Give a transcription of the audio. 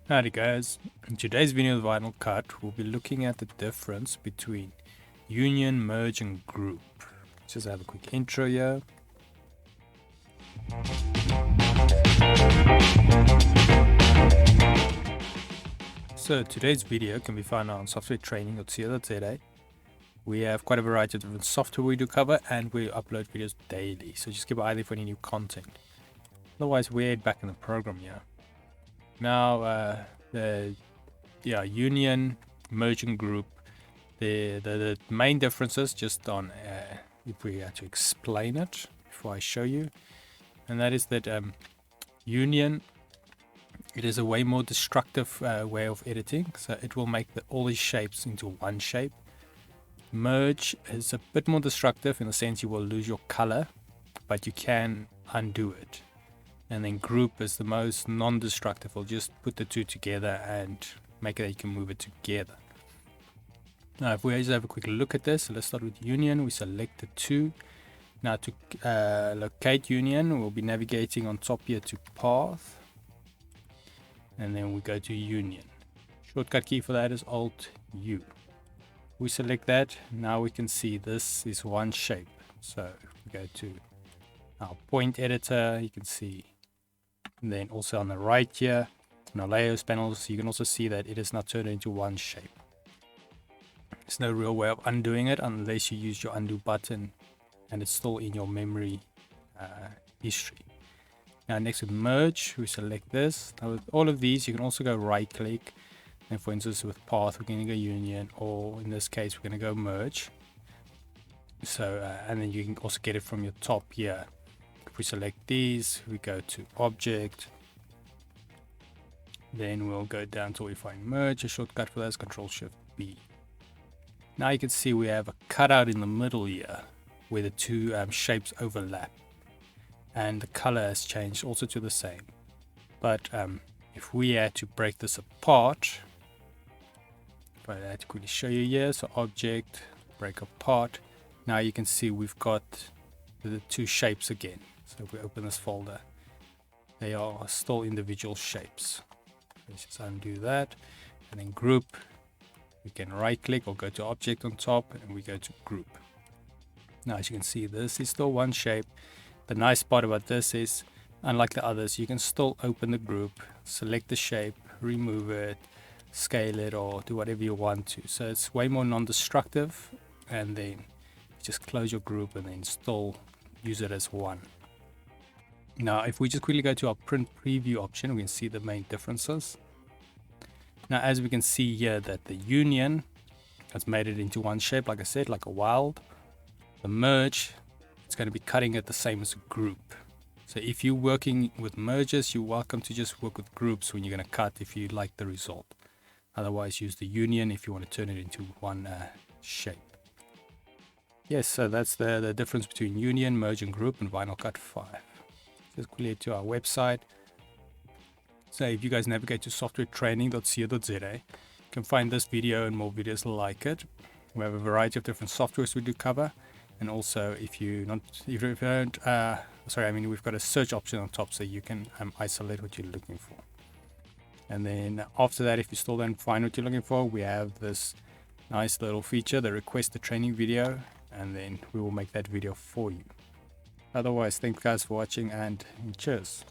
Howdy guys, in today's video of VinylCut we'll be looking at the difference between union, merge and group. Just have a quick intro here. So today's video can be found on softwaretraining.co.za. We have quite a variety of different software we do cover and we upload videos daily, so just keep an eye there for any new content. Otherwise we're back in the program here. Now the union, merge and group, the main differences just on if we had to explain it before I show you, and that is that union, it is a way more destructive way of editing, so it will make all these shapes into one shape. Merge is a bit more destructive in the sense you will lose your color, but you can undo it. And then group is the most non-destructive. We'll just put the two together and make it that you can move it together. Now if we just have a quick look at this, so let's start with union. We select the two. Now to locate union, we'll be navigating on top here to path, and then we go to union. Shortcut key for that is Alt U. We select that. Now we can see this is one shape. So if we go to our point editor, you can see. And then also on the right here, in our layers panels, you can also see that it is now turned into one shape. There's no real way of undoing it unless you use your undo button and it's still in your memory history. Now next with merge, we select this. Now with all of these, you can also go right click. And for instance with path, we're going to go union, or in this case, we're going to go merge. So, and then you can also get it from your top here. We select these, we go to object, then we'll go down till we find merge. A shortcut for that is Ctrl+Shift+B. Now you can see we have a cutout in the middle here where the two shapes overlap, and the color has changed also to the same. But if we had to break this apart, if I had to quickly show you here, so object, break apart, now you can see we've got the two shapes again. So if we open this folder, they are still individual shapes. Let's just undo that, and then group, we can right click or go to object on top and we go to group. Now as you can see, this is still one shape. The nice part about this is, unlike the others, you can still open the group, select the shape, remove it, scale it, or do whatever you want to. So it's way more non-destructive, and then just close your group and then still use it as one. Now if we just quickly go to our print preview option, we can see the main differences. Now as we can see here that the union has made it into one shape, like I said, like a wild. The merge, it's going to be cutting it the same as a group. So if you're working with merges, you're welcome to just work with groups when you're going to cut if you like the result. Otherwise use the union if you want to turn it into one shape. Yes, so that's the difference between union, merge and group in VinylCut 5. Just quickly to our website. So if you guys navigate to softwaretraining.co.za, you can find this video and more videos like it. We have a variety of different softwares we do cover, and also if you don't, we've got a search option on top so you can isolate what you're looking for. And then after that, if you still don't find what you're looking for, we have this nice little feature, the request a training video, and then we will make that video for you. Otherwise, thanks guys for watching, and cheers.